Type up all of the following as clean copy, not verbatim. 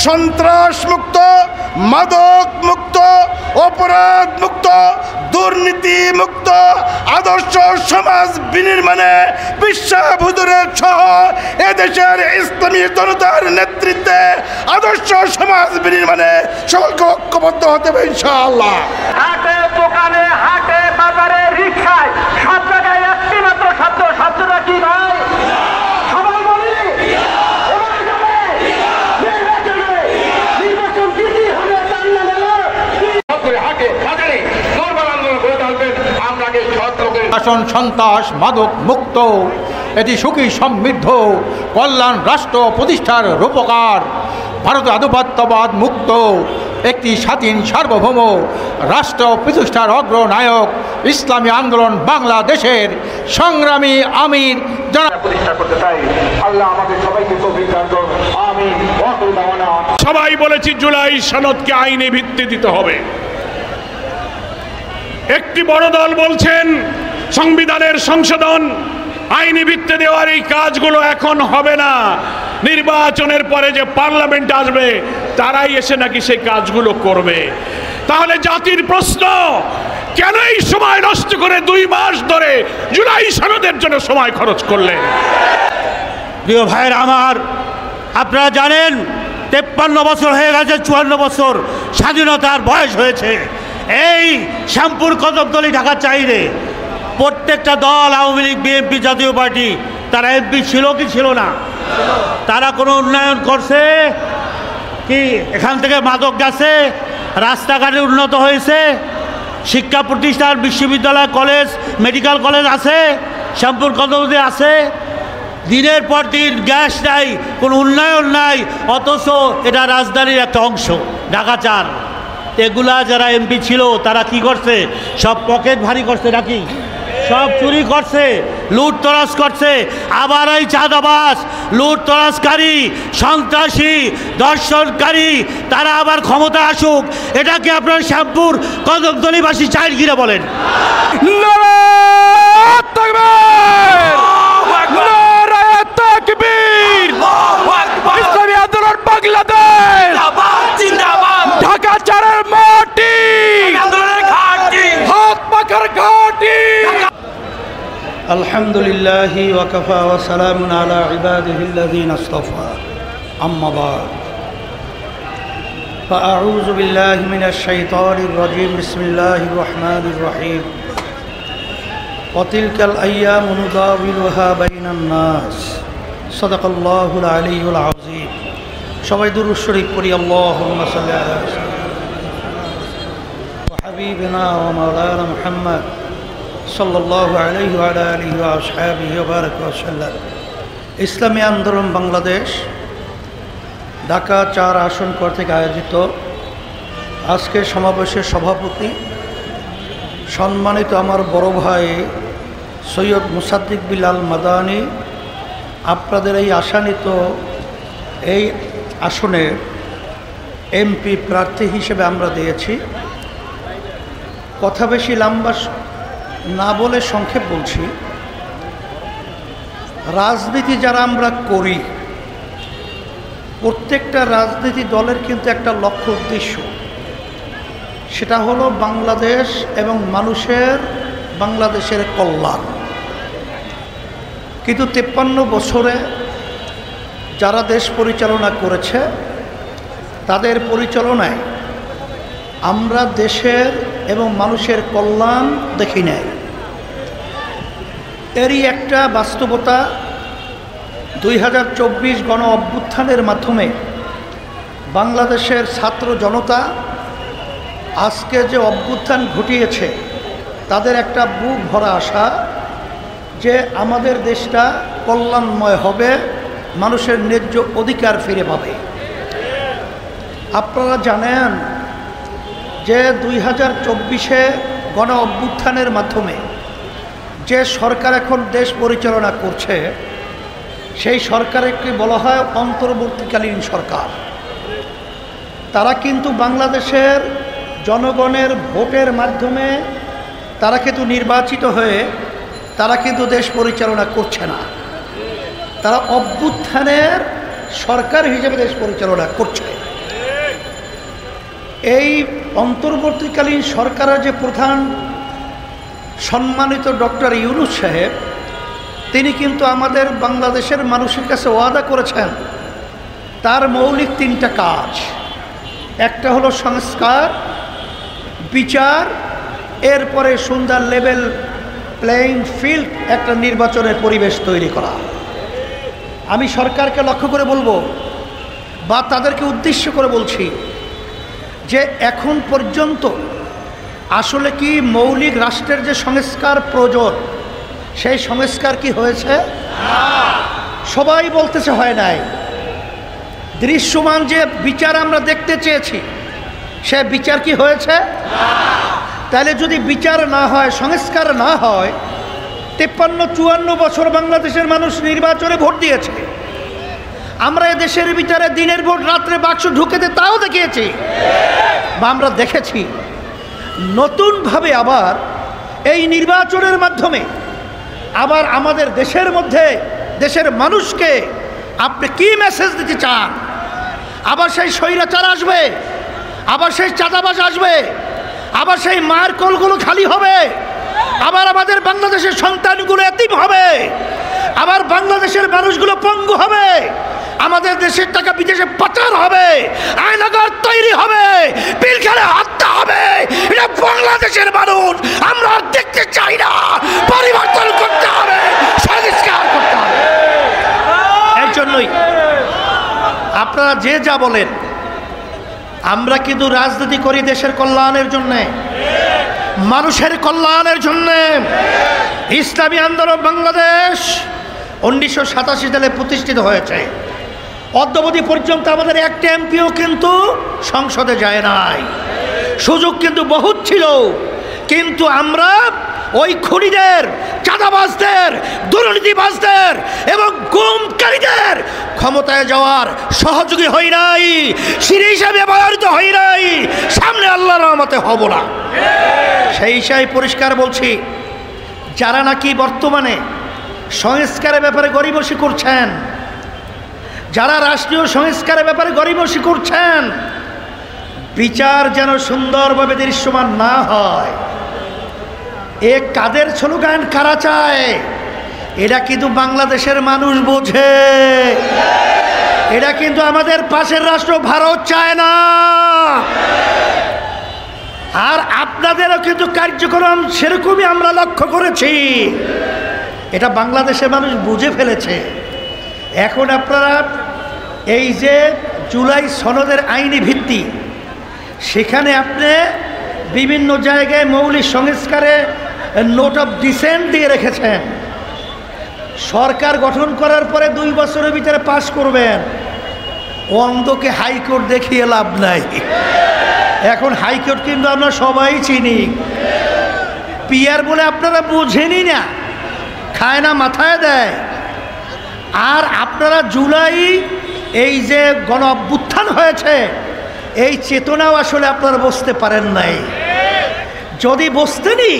সন্ত্রাস মুক্ত, মাদক মুক্ত, অপরাধ মুক্ত, দুর্নীতি মুক্ত আদর্শ সমাজ বিনির্মাণে বিশ্বাস হুজুরের সহ এদেশের ইসলামী জনতার নেতৃত্বে আদর্শ সমাজ বিনির্মাণে সকলকে ঐক্যবদ্ধ হতে হবে ইনশাআল্লাহ। হাটে দোকানে, হাটে বাজারে, রিকশায় সব জায়গায় একটি মাত্র শব্দ, শব্দটা কি ভাই? সবাই বলি শাসন সন্ত্রাস মাদক মুক্ত, এটি সুখী সমৃদ্ধ কল্যাণ রাষ্ট্র প্রতিষ্ঠার রূপকার, ভারত আধিপত্যবাদ মুক্ত একটি স্বাধীন সার্বভৌম রাষ্ট্র প্রতিষ্ঠার অগ্রনায়ক ইসলামী আন্দোলন বাংলাদেশের সংগ্রামী আমির প্রতিষ্ঠা করতে চাই। আল্লাহ আমাদের সবাইকে তৌফিক দান করুন। আমিন। সবাই বলেছি জুলাই সনদকে আইনি ভিত্তি দিতে হবে। একটি বড় দল বলছেন সংবিধানের সংশোধন আইনি ভিত্তি দেওয়ার এই কাজগুলো এখন হবে না, নির্বাচনের পরে যে পার্লামেন্ট আসবে তারাই এসে নাকি সেই কাজগুলো করবে। তাহলে জাতির প্রশ্ন, কেন এই সময় নষ্ট করে 2 মাস ধরে জুলাই সনদের জন্য সময় খরচ করলেন? প্রিয় ভাইয়ের আমার, আপনারা জানেন 53 বছর হয়ে গেছে, 54 বছর স্বাধীনতার বয়স হয়েছে। এই শ্যামপুর কদমতলী ঢাকা চাইরে প্রত্যেকটা দল, আওয়ামী লীগ, বিএনপি, জাতীয় পার্টি, তারা এমপি ছিল কি ছিল না? তারা কোনো উন্নয়ন করছে কি? এখান থেকে মাদক গেছে, রাস্তাঘাটে উন্নত হয়েছে, শিক্ষা প্রতিষ্ঠান, বিশ্ববিদ্যালয়, কলেজ, মেডিকেল কলেজ আছে, শ্যামপুর কদমতলী আছে। দিনের পর দিন গ্যাস নাই, কোনো উন্নয়ন নাই, অথচ এটা রাজধানীর একটা অংশ ঢাকা 4। এগুলা যারা এমপি ছিল তারা কি করছে? সব পকেট ভারী করছে নাকি? সব চুরি করছে, লুট তরাজ করছে। আবার এই চাঁদাবাজ, লুট তরাজকারী, সন্ত্রাসী, ধর্ষণকারী তারা আবার ক্ষমতা আসুক, এটাকে আপনার শ্যামপুর কদমতলীবাসী চাই কিনা বলেন? ইসলামী আন্দোলন বাংলাদেশ ঢাকা 4-এর মাটি, হাত পাখার ঘাটি। আলহামদুলিল্লাহ ওয়া কাফা ওয়া সালামুন আলা ইবাদিহিল্লাযীনা ইসতাফা, আম্মা বা'দ। ফাআউযু বিল্লাহি মিনাশ শাইতানির রাজীম, বিসমিল্লাহির রহমানির রহিম। ওয়া তিলকাল আইয়ামু নুদাবিলুহা বাইনান নাস, সাদাকাল্লাহুল আলিয়্যুল আযীম। সবাই দুরূদ শরীফ পড়ি। আল্লাহুম্মা সাল্লি আলা ওয়া হাবিবিনা ওয়া মাওলানা মুহাম্মদ সাল্লাল্লাহু আলাইহি ওয়া আলা আলিহি ওয়া আসহাবিহি ওয়া বারাকা ওয়া সাল্লাম। ইসলামী আন্দোলন বাংলাদেশ ঢাকা 4 আসন কর্তৃক আয়োজিত আজকে সমাবেশের সভাপতি সম্মানিত আমার বড় ভাই সৈয়দ মুসাদ্দিক বিলাল মাদানী, আপনাদের এই আশান্বিত এই আসনে এমপি প্রার্থী হিসেবে আমরা দিয়েছি। কথা বেশি লম্বা না বলে সংক্ষেপ বলছি। রাজনীতি যারা আমরা করি, প্রত্যেকটা রাজনীতি দলের কিন্তু একটা লক্ষ্য উদ্দেশ্য, সেটা হলো বাংলাদেশ এবং বাংলাদেশের কল্যাণ। কিন্তু 53 বছরে যারা দেশ পরিচালনা করেছে তাদের পরিচালনায় আমরা দেশের এবং মানুষের কল্যাণ দেখি নাই। এরই একটা বাস্তবতা 2024 গণ অভ্যুত্থানের মাধ্যমে বাংলাদেশের ছাত্র জনতা আজকে যে অভ্যুত্থান ঘটিয়েছে, তাদের একটা বুক ভরা আশা যে আমাদের দেশটা কল্যাণময় হবে, মানুষের ন্যায্য অধিকার ফিরে পাবে। আপনারা জানেন যে 2024-এ গণ অভ্যুত্থানের মাধ্যমে যে সরকার এখন দেশ পরিচালনা করছে, সেই সরকারকে বলা হয় অন্তর্বর্তীকালীন সরকার। তারা কিন্তু বাংলাদেশের জনগণের ভোটের মাধ্যমে তারা কিন্তু নির্বাচিত হয়ে তারা কিন্তু দেশ পরিচালনা করছে না। তারা অভ্যুত্থানের সরকার হিসেবে দেশ পরিচালনা করছে। এই অন্তর্বর্তীকালীন সরকারের যে প্রধান সম্মানিত ডক্টর ইউনূস সাহেব, তিনি কিন্তু আমাদের বাংলাদেশের মানুষের কাছে ওয়াদা করেছেন তার মৌলিক 3টা কাজ। একটা হলো সংস্কার, বিচার, এরপরে সুন্দর লেভেল প্লেইং ফিল্ড, একটা নির্বাচনের পরিবেশ তৈরি করা। আমি সরকারকে লক্ষ্য করে বলবো বা তাদেরকে উদ্দেশ্য করে বলছি যে এখন পর্যন্ত আসলে কি মৌলিক রাষ্ট্রের যে সংস্কার প্রয়োজন সেই সংস্কার কি হয়েছে? সবাই বলতেছে হয় নাই। দৃশ্যমান যে বিচার আমরা দেখতে চেয়েছি সে বিচার কি হয়েছে? তাহলে যদি বিচার না হয়, সংস্কার না হয়, 53-54 বছর বাংলাদেশের মানুষ নির্বাচনে ভোট দিয়েছে। আমরা এ দেশের বিচারে দিনের ভোট রাত্রে বাক্স ঢুকেতে তাও দেখিয়েছি বা আমরা দেখেছি। নতুনভাবে আবার এই নির্বাচনের মাধ্যমে আবার আমাদের দেশের মধ্যে দেশের মানুষকে আপনি কি মেসেজ দিতে চান? আবার সেই স্বৈরাচার আসবে, আবার সেই চাঁদাবাজ আসবে, আবার সেই মায়ের কোলগুলো খালি হবে, আবার আমাদের বাংলাদেশের সন্তানগুলো এতিম হবে, আবার বাংলাদেশের মানুষগুলো পঙ্গু হবে, আমাদের দেশের টাকা বিদেশে পাচার হবে, আয়নাগার তৈরি হবে, পিলখানে হত্যা হবে। এটা বাংলাদেশের মানুষ আমরা দেখতে চাই না। পরিবর্তন করতে হবে, সংস্কার করতে হবে। এই জন্যই আপনারা যে যা বলেন, আমরা কিন্তু রাজনীতি করি দেশের কল্যাণের জন্যে, মানুষের কল্যাণের জন্যে। ইসলামী আন্দোলন বাংলাদেশ 1987 সালে প্রতিষ্ঠিত হয়েছে। অদ্যাবধি পর্যন্ত আমাদের একটা এমপিও কিন্তু সংসদে যায় নাই। সুযোগ কিন্তু বহুত ছিল, কিন্তু আমরা ওই খুনিদের, চাঁদাবাজদের, দুর্নীতিবাজদের এবং গুমকারীদের ক্ষমতায় যাওয়ার সহযোগী হই নাই, সিঁড়ি হিসাবে ব্যবহৃত হই নাই, সামনে আল্লাহর রহমতে হব না। সেই হিসাবে পরিষ্কার বলছি, যারা নাকি বর্তমানে সংস্কারের ব্যাপারে গড়িমসি করছেন, যারা রাষ্ট্রীয় সংস্কারের ব্যাপারে গড়িমসি করছেন, বিচার যেন সুন্দরভাবে দৃশ্যমান না হয়। এ কাদের স্লোগান কারা চায়? এটা কিন্তু বাংলাদেশের মানুষ বোঝে। এটা কিন্তু আমাদের পাশের রাষ্ট্র ভারত চায় না। আর আপনাদেরও কিন্তু কার্যক্রম সেরকমই আমরা লক্ষ্য করেছি। এটা বাংলাদেশের মানুষ বুঝে ফেলেছে। এখন আপনারা এই যে জুলাই সনদের আইনি ভিত্তি, সেখানে আপনি বিভিন্ন জায়গায় মৌলিক সংস্কারে নোট অফ ডিসেন্ট দিয়ে রেখেছেন। সরকার গঠন করার পরে 2 বছরের ভিতরে পাশ করবেন। অন্ধকে হাইকোর্ট দেখিয়ে লাভ নাই। এখন হাইকোর্ট কিন্তু আমরা সবাই চিনি। পিয়ার বলে আপনারা বুঝেনই না, খায় না, মাথায় দেয়। আর আপনারা জুলাই এই যে গণ অভ্যুত্থান হয়েছে, এই চেতনাও আসলে আপনারা বুঝতে পারেন নাই। যদি বুঝতেনই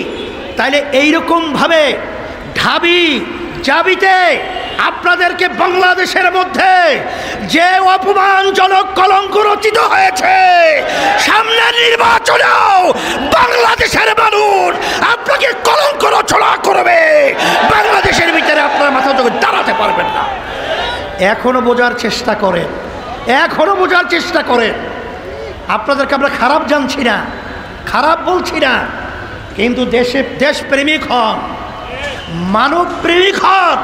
তাহলে এইরকমভাবে ঢাবি জাবিতে আপনাদেরকে বাংলাদেশের মধ্যে যে অপমানজনক কলঙ্ক রচিত হয়েছে, সামনে নির্বাচনেও বাংলাদেশের মানুষ আপনাকে কলঙ্ক রচনা করবে। বাংলাদেশের ভিতরে আপনার মাথা থেকে দাঁড়াতে পারবেন না। এখনো বোঝার চেষ্টা করেন, এখনো বোঝার চেষ্টা করেন। আপনাদেরকে আমরা খারাপ জানছি না, খারাপ বলছি না, কিন্তু দেশপ্রেমিক হন, মানব প্রেমিক হন,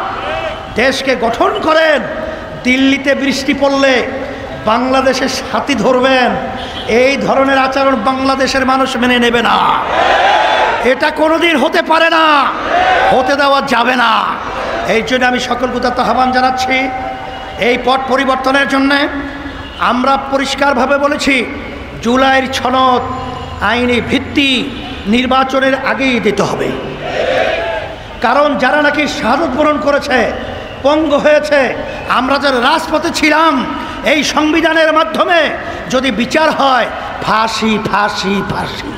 দেশকে গঠন করেন। দিল্লিতে বৃষ্টি পড়লে বাংলাদেশের সাথী ধরবেন, এই ধরনের আচরণ বাংলাদেশের মানুষ মেনে নেবে না। এটা কোনোদিন হতে পারে না, হতে দেওয়া যাবে না। এই জন্য আমি সকল কথা আহ্বান জানাচ্ছি এই পট পরিবর্তনের জন্যে। আমরা পরিষ্কারভাবে বলেছি, জুলাইয়ের সনদ আইনি ভিত্তি নির্বাচনের আগেই দিতে হবে। কারণ যারা নাকি শাহাদত বরণ করেছে, পঙ্গু হয়েছে, আমরা যারা রাজপথে ছিলাম, এই সংবিধানের মাধ্যমে যদি বিচার হয়, ফাঁসি ফাঁসি ফাঁসি।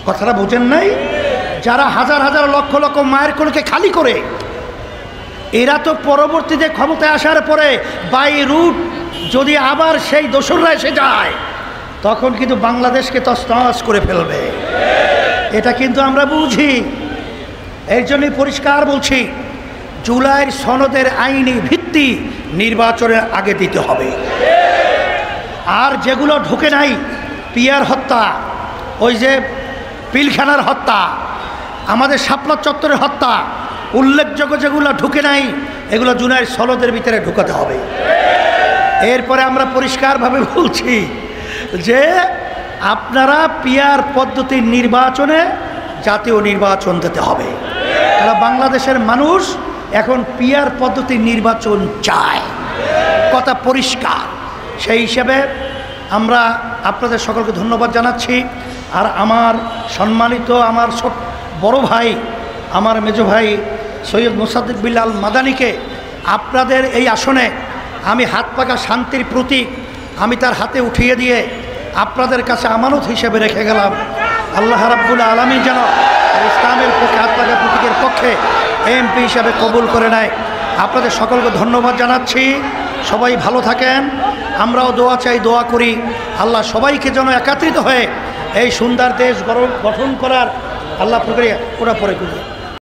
কথাটা বুঝেন নাই? যারা হাজার হাজার লক্ষ লক্ষ মায়ের কোলকে খালি করে এরা তো পরবর্তীতে ক্ষমতায় আসার পরে বাই রুট যদি আবার সেই দোসররা এসে যায় তখন কিন্তু বাংলাদেশকে তছনছ করে ফেলবে। এটা কিন্তু আমরা বুঝি। এর জন্যই পরিষ্কার বলছি, জুলাইয়ের সনদের আইনি ভিত্তি নির্বাচনের আগে দিতে হবে। আর যেগুলো ঢুকে নাই, পিয়ার হত্যা, ওই যে পিলখানার হত্যা, আমাদের শাপলা চত্বরের হত্যা, উল্লেখযোগ্য যেগুলো ঢুকে নাই এগুলো জুলাইয়ের সনদের ভিতরে ঢুকাতে হবে। এরপরে আমরা পরিষ্কারভাবে বলছি যে আপনারা পিয়ার পদ্ধতির নির্বাচনে জাতীয় নির্বাচন দিতে হবে। কারণ বাংলাদেশের মানুষ এখন পিয়ার পদ্ধতির নির্বাচন চায়, কথা পরিষ্কার। সেই হিসেবে আমরা আপনাদের সকলকে ধন্যবাদ জানাচ্ছি। আর আমার সম্মানিত আমার বড় ভাই, আমার মেজো ভাই সৈয়দ মুসাদ্দিক বিল্লাল মাদানীকে আপনাদের এই আসনে আমি হাত পাকা শান্তির প্রতীক আমি তার হাতে উঠিয়ে দিয়ে আপনাদের কাছে আমানত হিসেবে রেখে গেলাম। আল্লাহ রাব্বুল আলামিন যেন ইসলামের পক্ষে হাত পাকা প্রতীকের পক্ষে এমপি হিসাবে কবুল করে নেয়। আপনাদের সকলকে ধন্যবাদ জানাচ্ছি। সবাই ভালো থাকেন। আমরাও দোয়া চাই, দোয়া করি আল্লাহ সবাইকে যেন একত্রিত হয়ে এই সুন্দর দেশ গঠন করার আল্লাহ প্রক্রিয়া ওরা পরে করি।